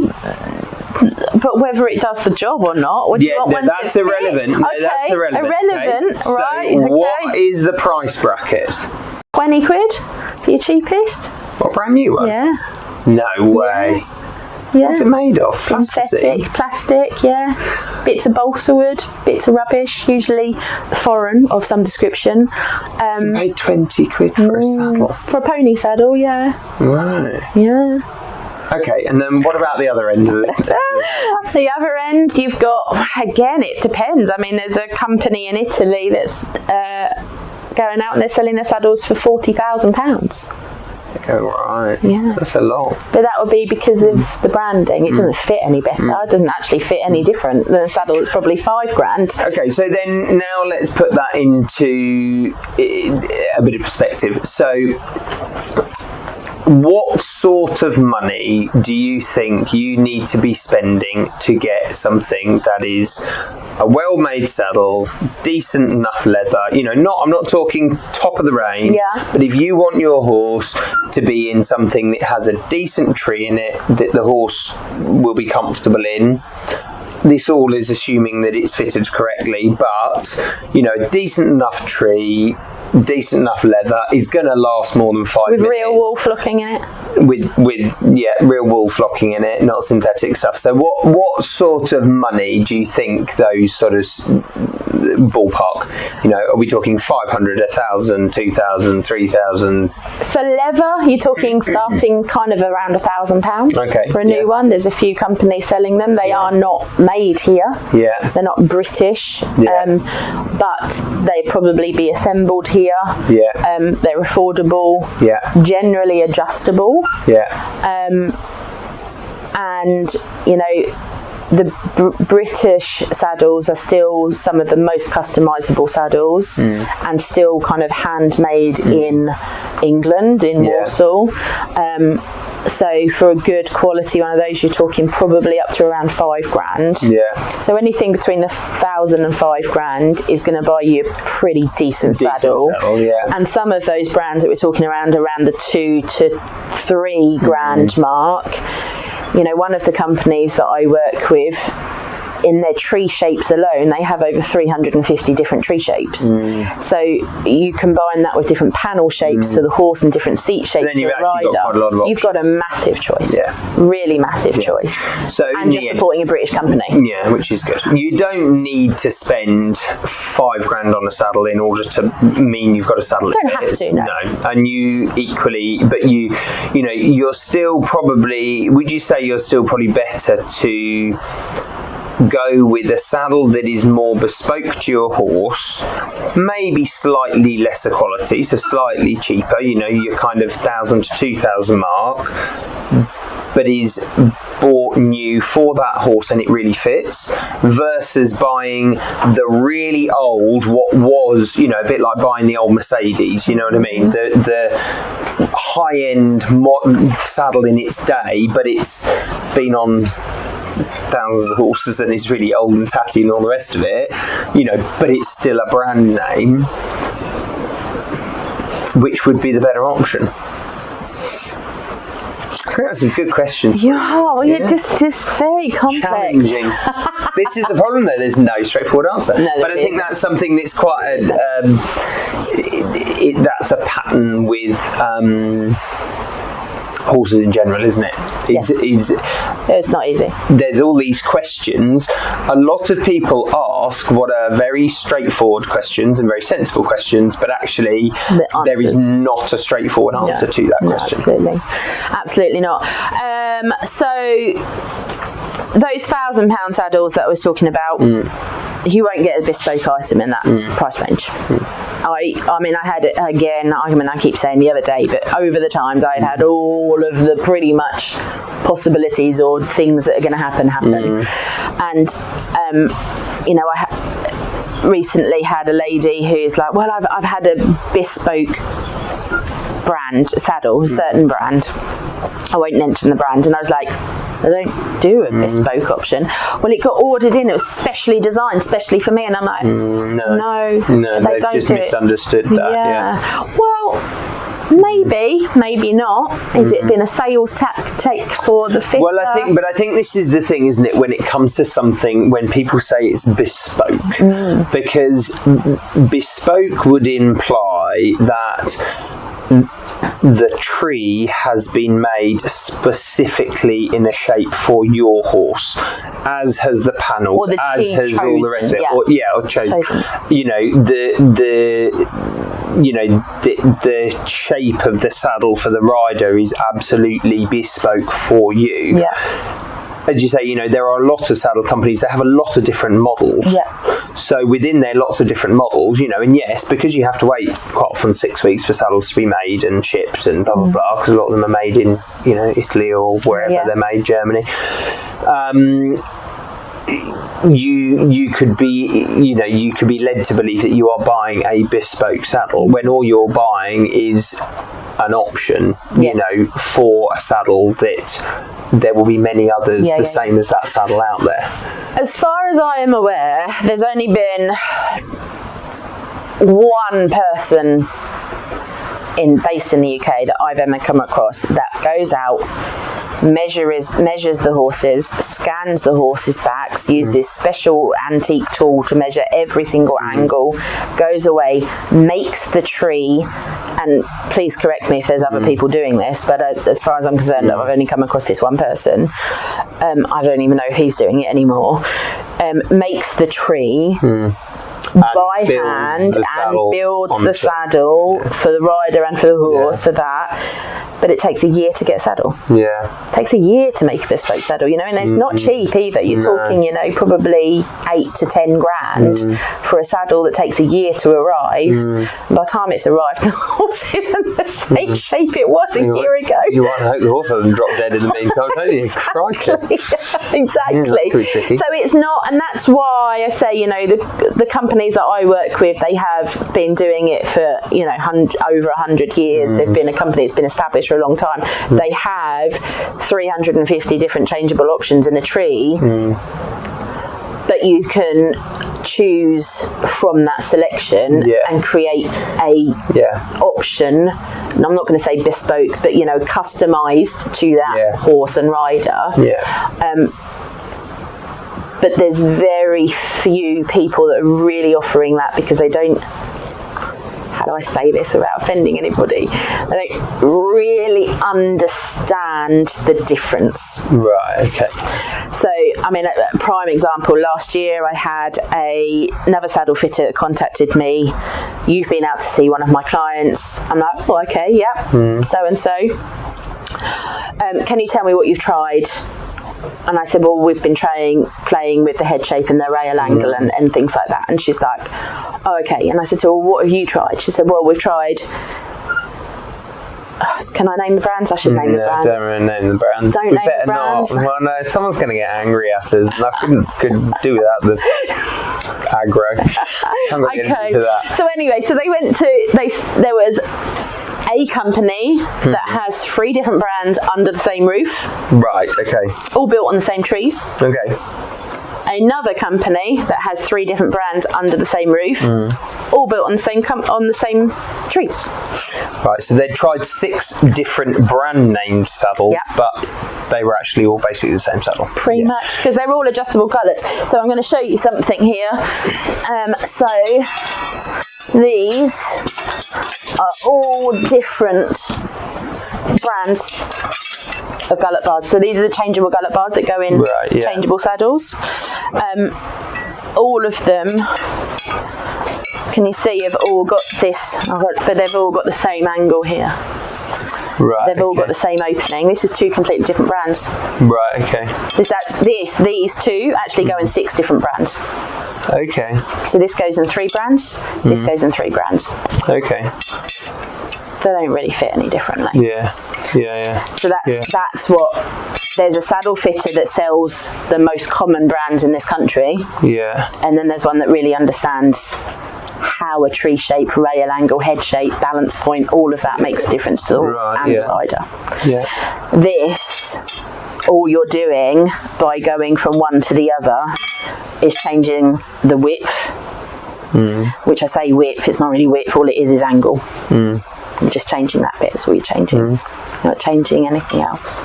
but whether it does the job or not, would you want one that's irrelevant. No, that's irrelevant. Irrelevant, okay. right? So what is the price bracket? 20 quid for your cheapest. What, brand new one? Yeah. No way. Yeah. What's it made of? Synthetic, plastic, bits of balsa wood, bits of rubbish, usually foreign of some description. You paid 20 quid for a saddle? For a pony saddle, Right. Yeah. Okay, and then what about the other end of it? The other end, you've got, again, it depends. There's a company in Italy that's going out and they're selling their saddles for £40,000. Oh, right. Yeah. That's a lot. But that would be because of the branding. It doesn't fit any better. It doesn't actually fit any different than a saddle that's probably £5,000. Okay, so then now let's put that into a bit of perspective. So what sort of money do you think you need to be spending to get something that is a well-made saddle, decent enough leather? I'm not talking top of the range, but if you want your horse to be in something that has a decent tree in it, that the horse will be comfortable in, this all is assuming that it's fitted correctly, but you know, decent enough tree, decent enough leather is going to last more than 5 minutes. With real wool flocking in it? With real wool flocking in it, not synthetic stuff. So what sort of money do you think those sort of ballpark, you know, are we talking 500, 1,000, 2,000, 3,000? For leather, you're talking starting kind of around £1,000 okay, for a new one. There's a few companies selling them. They are not made here. Yeah. They're not British, but they probably be assembled here. Yeah. They're affordable. Yeah. Generally adjustable. Yeah. And you know, the British saddles are still some of the most customizable saddles, and still kind of handmade in England, in Warsaw. So for a good quality one of those, you're talking probably up to around £5,000. Yeah. So anything between £1,000 and £5,000 is going to buy you a pretty decent saddle. Yeah. And some of those brands that we're talking around the £2,000 to £3,000 mark. You know, one of the companies that I work with, in their tree shapes alone, they have over 350 different tree shapes. So you combine that with different panel shapes for the horse and different seat shapes for the rider. Got quite a lot of you've got a massive choice. Yeah. Really massive choice. So and you're supporting a British company. Yeah, which is good. You don't need to spend £5,000 on a saddle in order to mean you've got a saddle. You don't have to, no. And you equally, but you know, you're still probably, would you say you're still probably better to go with a saddle that is more bespoke to your horse, maybe slightly lesser quality, so slightly cheaper, you know, your kind of 1,000 to 2,000 mark, but is bought new for that horse and it really fits, versus buying the really old, what was, you know, a bit like buying the old Mercedes, you know what I mean, the high-end saddle in its day, but it's been on thousands of horses and it's really old and tatty and all the rest of it, you know, but it's still a brand name. Which would be the better option? That's some good questions. You're just very complex. Challenging. This is the problem, though. There's no straightforward answer. But I think that's something that's quite that's a pattern with horses in general, isn't it? It's not easy. There's all these questions. A lot of people ask what are very straightforward questions and very sensible questions, but actually there is not a straightforward answer to that question. Absolutely not. So those £1,000 saddles that I was talking about, you won't get a bespoke item in that price range. I mean, I had it again, I keep saying the other day, but over the times I had all of the pretty much possibilities or things that are going to happen. And, you know, I recently had a lady who's like, well, I've had a bespoke brand saddle, a certain brand. I won't mention the brand. And I was like, they don't do a bespoke option. Well, it got ordered in. It was specially designed, specially for me. And I'm like, no, they don't just do misunderstood it. that. Yeah. Well, maybe not. Has it been a sales tactic for the fitter? Well, I think this is the thing, isn't it? When it comes to something, when people say it's bespoke, because bespoke would imply that the tree has been made specifically in a shape for your horse, as has the panels, as has all the rest of it, or chosen. You know, the shape of the saddle for the rider is absolutely bespoke for you. As you say, you know, there are a lot of saddle companies that have a lot of different models. So within their lots of different models, you know, and yes, because you have to wait quite often 6 weeks for saddles to be made and shipped and blah blah blah, because a lot of them are made in, you know, Italy or wherever they're made, Germany. You could be led to believe that you are buying a bespoke saddle when all you're buying is an option, you know, for a saddle that there will be many others the same as that saddle out there. As far as I am aware, there's only been one person based in the UK that I've ever come across that goes out measures the horses, scans the horses' backs, uses this special antique tool to measure every single angle, goes away, makes the tree, and please correct me if there's other people doing this, but as far as I'm concerned, I've only come across this one person. I don't even know if he's doing it anymore. Makes the tree by hand and builds the saddle for the rider and for the horse for that. But it takes a year to get a saddle. Yeah. It takes a year to make a bespoke saddle, you know, and it's not cheap either. You're talking, you know, probably 8 to 10 grand for a saddle that takes a year to arrive. By the time it's arrived, the horse isn't the same shape it was a year ago. You want to hope the horse doesn't drop dead in the meantime, don't you? Exactly. Exactly. Yeah, that's tricky. So it's not, and that's why I say, you know, the companies that I work with, they have been doing it for, you know, over 100 years. They've been a company that's been established for a long time. They have 350 different changeable options in a tree, but you can choose from that selection and create a option, and I'm not going to say bespoke, but, you know, customized to that horse and rider. But there's very few people that are really offering that, because they don't, how do I say this without offending anybody, they don't really understand the difference. Right, okay. So, I mean, a prime example, last year I had another saddle fitter that contacted me. You've been out to see one of my clients. I'm like, oh, okay, yeah, so-and-so. Can you tell me what you've tried? And I said, well, we've been playing with the head shape and the rail angle and things like that. And she's like, oh, okay. And I said to her, well, what have you tried? She said, well, we've tried... Can I name the brands? I should name the brands. Don't really name the brands. Don't name the brands. Not. Well, no, someone's going to get angry at us, and I couldn't do without the aggro. I'm not getting into that. So anyway, so they went to... There was a company that has 3 different brands under the same roof. Right, okay. All built on the same trees. Okay. Another company that has 3 different brands under the same roof, all built on the same trees. Right, so they tried 6 different brand named saddles, but they were actually all basically the same saddle. Pretty much, because they're all adjustable colours. So I'm going to show you something here. So these are all different brands of gallop bars. So these are the changeable gallop bars that go in changeable saddles. All of them, can you see, have all got this, but they've all got the same angle here. Right. They've all got the same opening. This is 2 completely different brands. Right. Okay. These 2 actually go in 6 different brands. Okay. So this goes in 3 brands. This goes in 3 brands. Okay. They don't really fit any differently. Yeah. So that's what. There's a saddle fitter that sells the most common brands in this country. Yeah. And then there's one that really understands how a tree shape, rail angle, head shape, balance point, all of that makes a difference to the horse and the rider. Yeah. This, all you're doing by going from one to the other is changing the width, which I say width, it's not really width, all it is angle. You're just changing that bit, that's all you're changing. You're not changing anything else.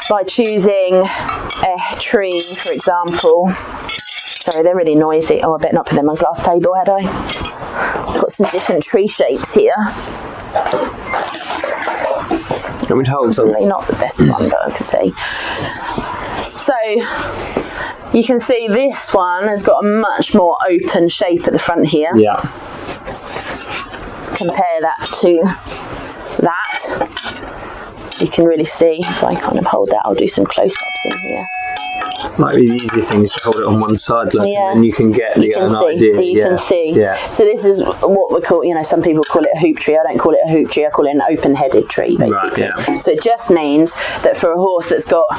By choosing a tree, for example, sorry, they're really noisy. Oh, I better not put them on glass table, had I? I've got some different tree shapes here. Probably not the best one, but I can see. So you can see this one has got a much more open shape at the front here. Yeah. Compare that to that. You can really see, if I kind of hold that, I'll do some close-ups in here. Might be the easier thing is to hold it on one side, and then you can get an idea. So you can see. Yeah. So this is what we call, some people call it a hoop tree. I don't call it a hoop tree. I call it an open-headed tree, basically. Right, yeah. So it just means that for a horse that's got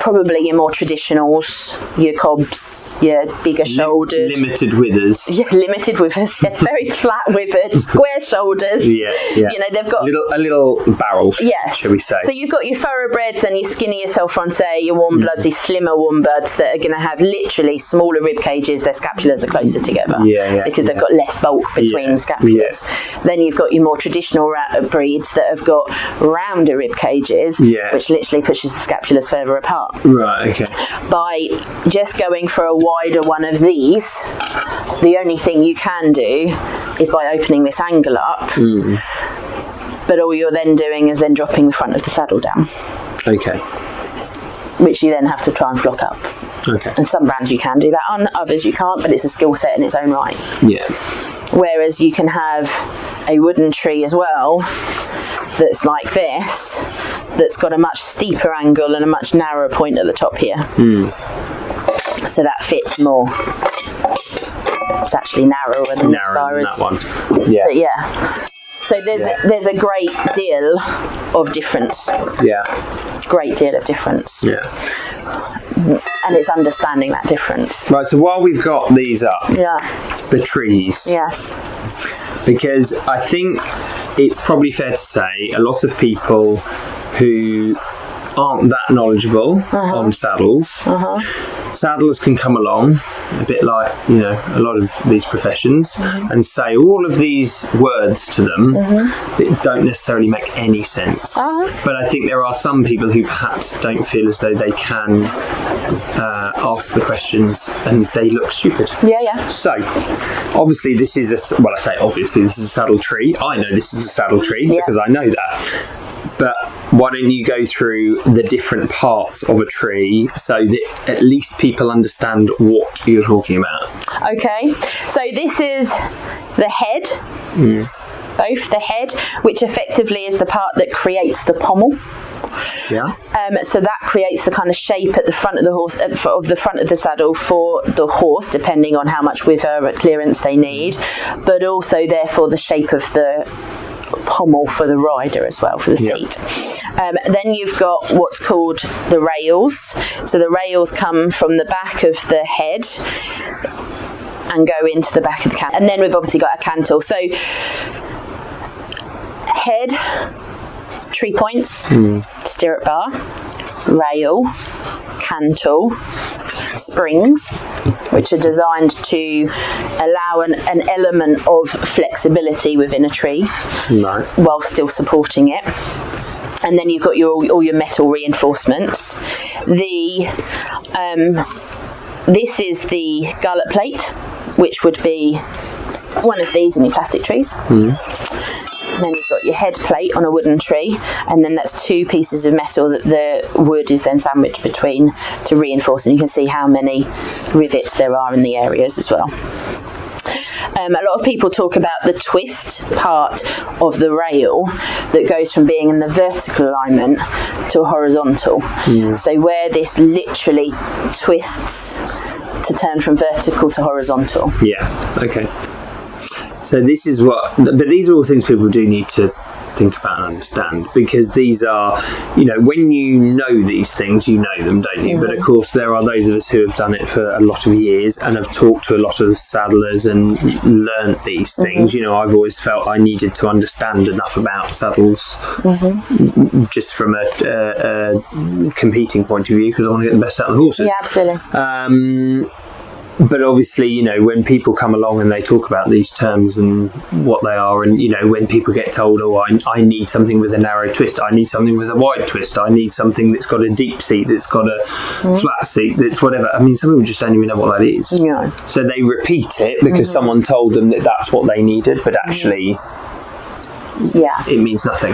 probably your more traditionals, your cobs, your bigger shouldered. Limited withers. Yeah, limited withers. Yes, very flat withered, square shoulders. Yeah. You know, they've got a little barrel. Yes. Shall we say? So you've got your thoroughbreds and your skinnier Salfronte, your warm bloods, your slimmer warm bloods that are going to have literally smaller rib cages. Their scapulars are closer together. Because they've got less bulk between scapulars. Then you've got your more traditional breeds that have got rounder rib cages, which literally pushes the scapulars further apart. Right. Okay. By just going for a wider one of these, the only thing you can do is by opening this angle up. But all you're then doing is then dropping the front of the saddle down. Okay. Which you then have to try and flock up. Okay. And some brands you can do that on, others you can't, but it's a skill set in its own right. Yeah. Whereas you can have a wooden tree as well that's like this, that's got a much steeper angle and a much narrower point at the top here. So that fits more. It's actually narrower than this bar is. That one. Yeah. But yeah. So there's a great deal of difference. Yeah. Great deal of difference. Yeah. And it's understanding that difference. Right, so while we've got these up, the trees. Yes. Because I think it's probably fair to say a lot of people who aren't that knowledgeable on saddles. Saddlers can come along, a bit like, you know, a lot of these professions, and say all of these words to them that don't necessarily make any sense. But I think there are some people who perhaps don't feel as though they can ask the questions and they look stupid. Yeah. So, obviously this is a saddle tree. I know this is a saddle tree because I know that. But why don't you go through the different parts of a tree so that at least people understand what you're talking about? Okay. So this is the head, both the head, which effectively is the part that creates the pommel. Yeah. So that creates the kind of shape at the front of the horse, of the front of the saddle for the horse, depending on how much wither clearance they need, but also therefore the shape of the pommel for the rider as well, for the seat. Then you've got what's called the rails. So the rails come from the back of the head and go into the back of the cantle. And then we've obviously got a cantle. So head, tree points, stirrup bar, rail, cantle, springs, which are designed to allow an element of flexibility within a tree, while still supporting it. And then you've got all your metal reinforcements. This is the gullet plate, which would be one of these in your plastic trees. And then you've got your head plate on a wooden tree, and then that's two pieces of metal that the wood is then sandwiched between to reinforce, and you can see how many rivets there are in the areas as well. A lot of people talk about the twist part of the rail that goes from being in the vertical alignment to a horizontal. So where this literally twists to turn from vertical to horizontal. Yeah, okay. So this is but these are all things people do need to think about and understand, because these are, you know, when you know these things, you know them, don't you? But of course there are those of us who have done it for a lot of years and have talked to a lot of saddlers and learnt these things. You know, I've always felt I needed to understand enough about saddles just from a competing point of view, because I want to get the best out of the horses. Yeah, absolutely. But obviously, you know, when people come along and they talk about these terms and what they are, and, you know, when people get told, oh, I need something with a narrow twist, I need something with a wide twist, I need something that's got a deep seat, that's got a flat seat, that's whatever. I mean, some people just don't even know what that is. Yeah. So they repeat it because someone told them that that's what they needed, but actually, it means nothing.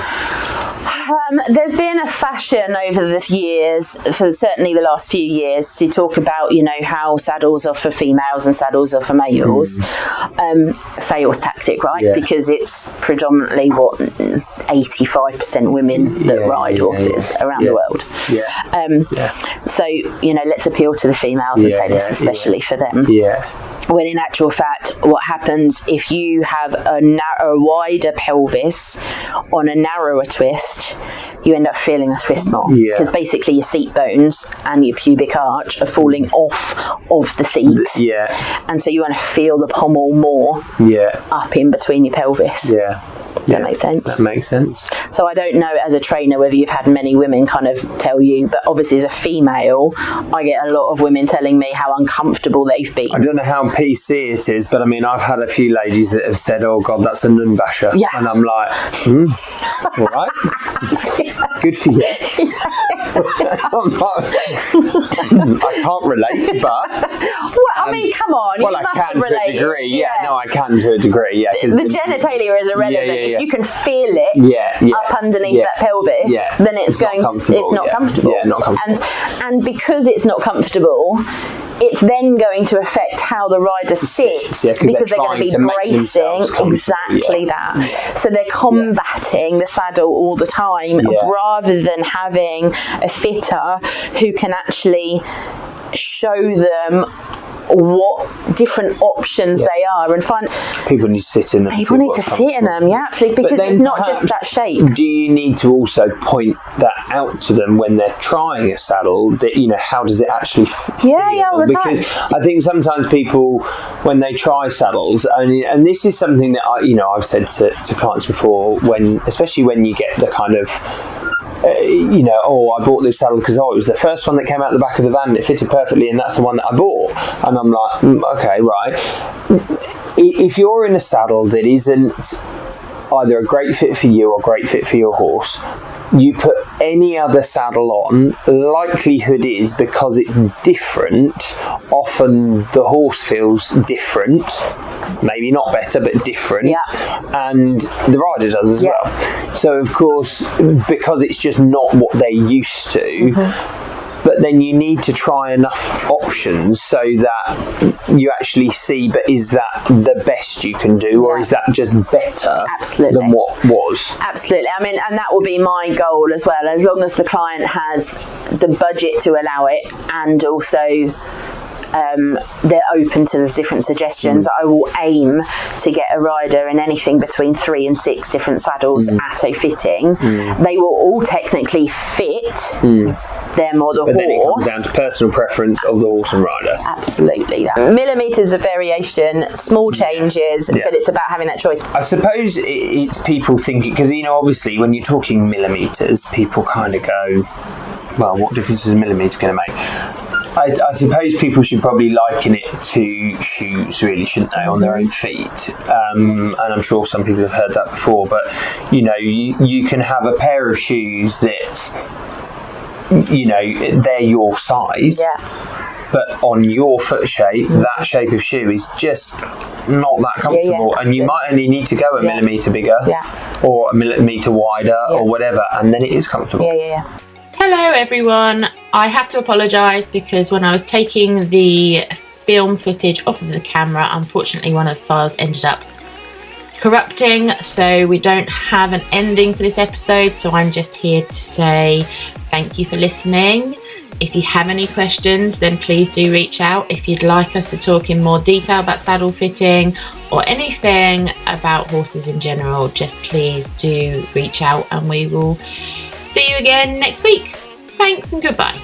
There's been a fashion over the years, for certainly the last few years, to talk about, you know, how saddles are for females and saddles are for males. Sales tactic, right? Yeah. Because it's predominantly 85% women that ride horses around the world. So, you know, let's appeal to the females and say this is especially for them. When in actual fact, what happens if you have a wider pelvis on a narrower twist, you end up feeling a twist more, because basically your seat bones and your pubic arch are falling off of the seat, and so you want to feel the pommel more up in between your pelvis. Does that make sense? That makes sense. So I don't know as a trainer whether you've had many women kind of tell you, but obviously as a female, I get a lot of women telling me how uncomfortable they've been. I don't know how PC it is, but I mean, I've had a few ladies that have said, "Oh God, that's a nun basher," and I'm like, all right, good for you. I'm not, I can't relate, but I mean, come on, well, you I must can relate. to a degree. No, I can to a degree. The genitalia is irrelevant. If you can feel it up underneath that pelvis, then it's not comfortable. Not comfortable. And because it's not comfortable, it's then going to affect how the rider sits, because they're going to be bracing exactly that. So they're combating the saddle all the time, rather than having a fitter who can actually show them what different options they are, and find people need to sit in them. People need to sit in them, absolutely, because it's not just that shape. Do you need to also point that out to them when they're trying a saddle, that how does it actually feel? All the time. Because I think sometimes people, when they try saddles, and this is something that I've said to clients before, especially when you get the kind of I bought this saddle because it was the first one that came out the back of the van, it fitted perfectly, and that's the one that I bought. And I'm like, okay, right. If you're in a saddle that isn't either a great fit for you or a great fit for your horse, you put any other saddle on, likelihood is, because it's different, often the horse feels different, maybe not better but different, and the rider does as well. So of course, because it's just not what they're used to, but then you need to try enough options so that you actually see, but is that the best you can do, or is that just better than what was? Absolutely. I mean, and that will be my goal as well, as long as the client has the budget to allow it, and also they're open to the different suggestions. I will aim to get a rider in anything between 3 and 6 different saddles at a fitting. They will all technically fit them or the horse. But then it comes down to personal preference of the horse and rider. Absolutely. Millimetres of variation, small changes, but it's about having that choice. I suppose it's people thinking, because obviously when you're talking millimetres, people kind of go, well, what difference is a millimetre going to make? I suppose people should probably liken it to shoes, really, shouldn't they, on their own feet? And I'm sure some people have heard that before, but you can have a pair of shoes that they're your size, but on your foot shape, that shape of shoe is just not that comfortable, and you might only need to go a millimetre bigger or a millimetre wider or whatever, and then it is comfortable. Hello everyone, I have to apologise because when I was taking the film footage off of the camera, unfortunately one of the files ended up corrupting, so we don't have an ending for this episode, so I'm just here to say thank you for listening. If you have any questions, then please do reach out. If you'd like us to talk in more detail about saddle fitting or anything about horses in general, just please do reach out, and we will see you again next week. Thanks and goodbye.